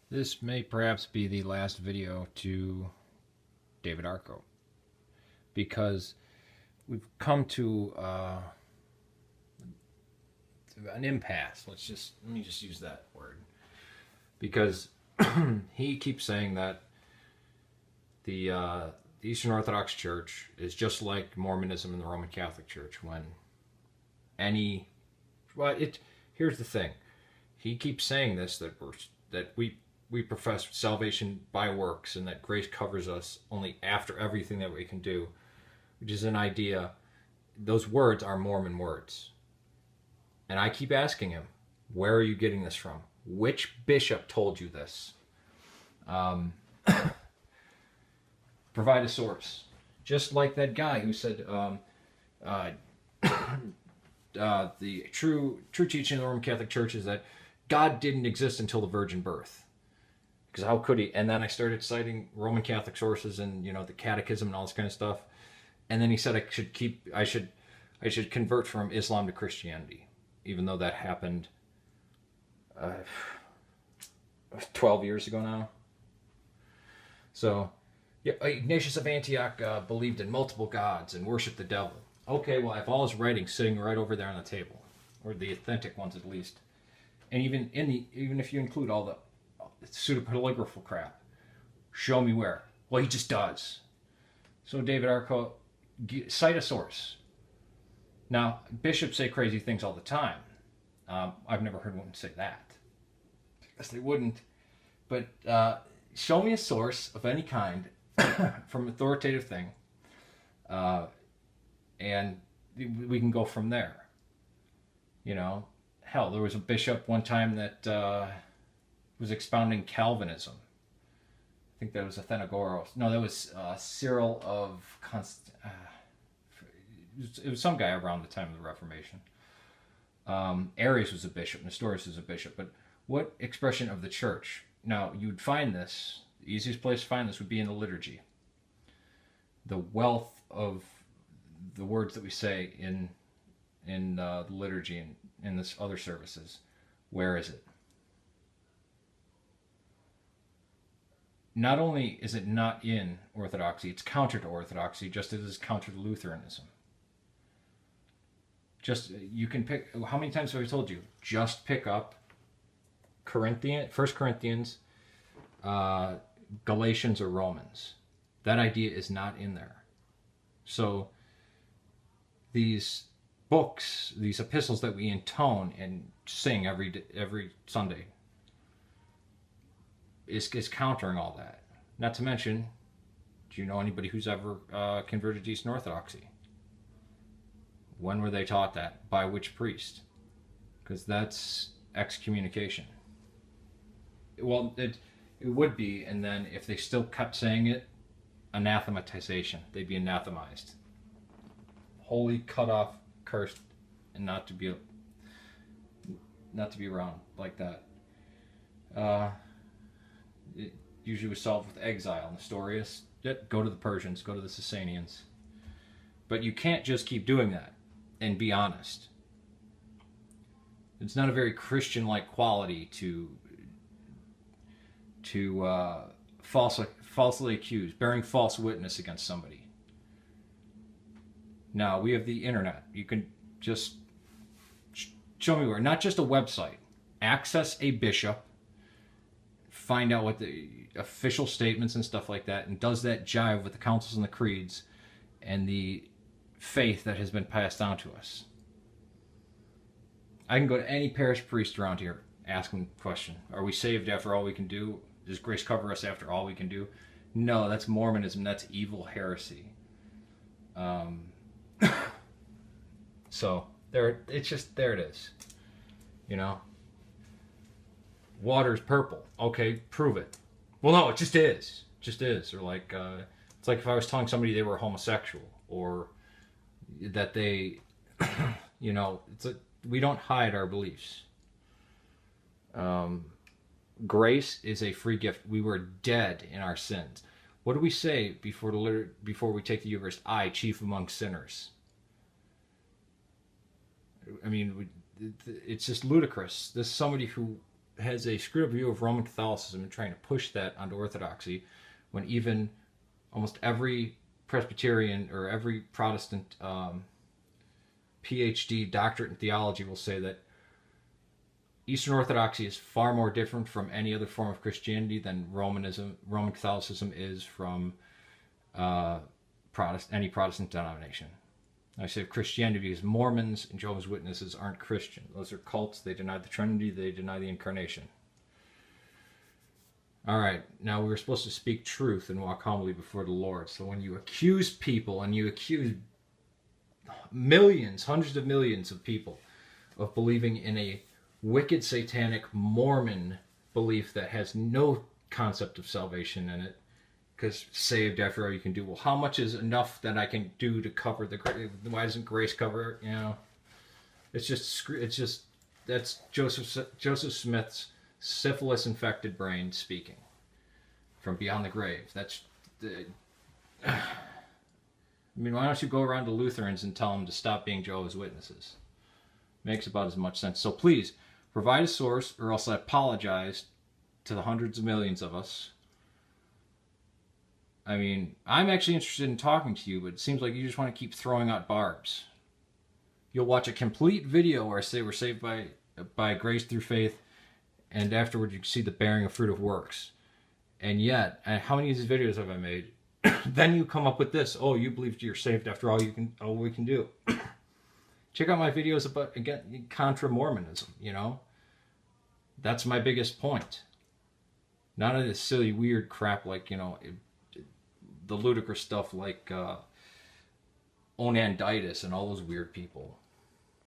This may perhaps be the last video to David Arko because we've come to an impasse. Let me just use that word because he keeps saying that the Eastern Orthodox Church is just like Mormonism and the Roman Catholic Church. Here's the thing. He keeps saying this that we profess salvation by works and that grace covers us only after everything that we can do, which is an idea. Those words are Mormon words. And I keep asking him, where are you getting this from? Which bishop told you this? Provide a source. Just like that guy who said the true teaching of the Roman Catholic Church is that God didn't exist until the virgin birth. Because how could he? And then I started citing Roman Catholic sources and the Catechism and all this kind of stuff. And then he said I should convert from Islam to Christianity, even though that happened 12 years ago now. So, yeah, Ignatius of Antioch believed in multiple gods and worshipped the devil. Okay, well, I have all his writings sitting right over there on the table, or the authentic ones at least. And even if you include all the pseudo-polygraphical crap, show me where. Well, he just does. So David Arko, cite a source. Now, bishops say crazy things all the time. I've never heard one say that. I guess they wouldn't. But show me a source of any kind from authoritative thing, and we can go from there. Hell, there was a bishop one time that was expounding Calvinism. I think that was Athenagoras. No, that was Cyril of it was some guy around the time of the Reformation. Arius was a bishop, Nestorius was a bishop. But what expression of the church? Now, you'd find this, the easiest place to find this would be in the liturgy. The wealth of the words that we say in the liturgy and in this other services. Where is it? Not only is it not in Orthodoxy, it's counter to Orthodoxy, just as it is counter to Lutheranism. You can pick, how many times have I told you? Just pick up First Corinthians, Galatians, or Romans. That idea is not in there. So these books, these epistles that we intone and sing every Sunday, is countering all that. Not to mention, do you know anybody who's ever converted to Eastern Orthodoxy? When were they taught that? By which priest? Because that's excommunication. Well, it would be, and then if they still kept saying it, anathematization. They'd be anathemized. Wholly cut off, cursed, and not to be around like that. It usually was solved with exile. Nestorius, go to the Persians, go to the Sasanians. But you can't just keep doing that and be honest. It's not a very Christian-like quality to falsely accuse, bearing false witness against somebody. Now, we have the internet. You can just show me where. Not just a website. Access a bishop, find out what the official statements and stuff like that, and does that jive with the councils and the creeds and the faith that has been passed down to us. I can go to any parish priest around here, ask him the question. Are we saved after all we can do? Does grace cover us after all we can do? No, that's Mormonism. That's evil heresy. So there it is. Water's purple. Okay, prove it. Well, no, it just is. It just is. Or it's like if I was telling somebody they were homosexual, or that they, it's like we don't hide our beliefs. Grace is a free gift. We were dead in our sins. What do we say before we take the Eucharist? I, chief among sinners. I mean, it's just ludicrous. This is somebody who has a screwed up view of Roman Catholicism and trying to push that onto Orthodoxy, when even almost every Presbyterian or every Protestant PhD doctorate in theology will say that Eastern Orthodoxy is far more different from any other form of Christianity than Roman Catholicism is from any Protestant denomination. I say Christianity because Mormons and Jehovah's Witnesses aren't Christian. Those are cults. They deny the Trinity. They deny the Incarnation. All right, now we were supposed to speak truth and walk humbly before the Lord. So when you accuse people, and you accuse millions, hundreds of millions of people of believing in a wicked, satanic Mormon belief that has no concept of salvation in it, because saved after all you can do. Well, how much is enough that I can do to cover the grace? Why doesn't grace cover it? You know, it's just that's Joseph Smith's syphilis-infected brain speaking from beyond the grave. I mean, why don't you go around to Lutherans and tell them to stop being Jehovah's Witnesses? Makes about as much sense. So please, provide a source, or else I apologize to the hundreds of millions of us. I mean, I'm actually interested in talking to you, but it seems like you just want to keep throwing out barbs. You'll watch a complete video where I say we're saved by grace through faith, and afterwards you can see the bearing of fruit of works. And yet, how many of these videos have I made? Then you come up with this: oh, you believe you're saved after all we can do. Check out my videos about, again, contra Mormonism. You know, that's my biggest point. None of this silly, weird crap like, you know, the ludicrous stuff like Onanditis and all those weird people.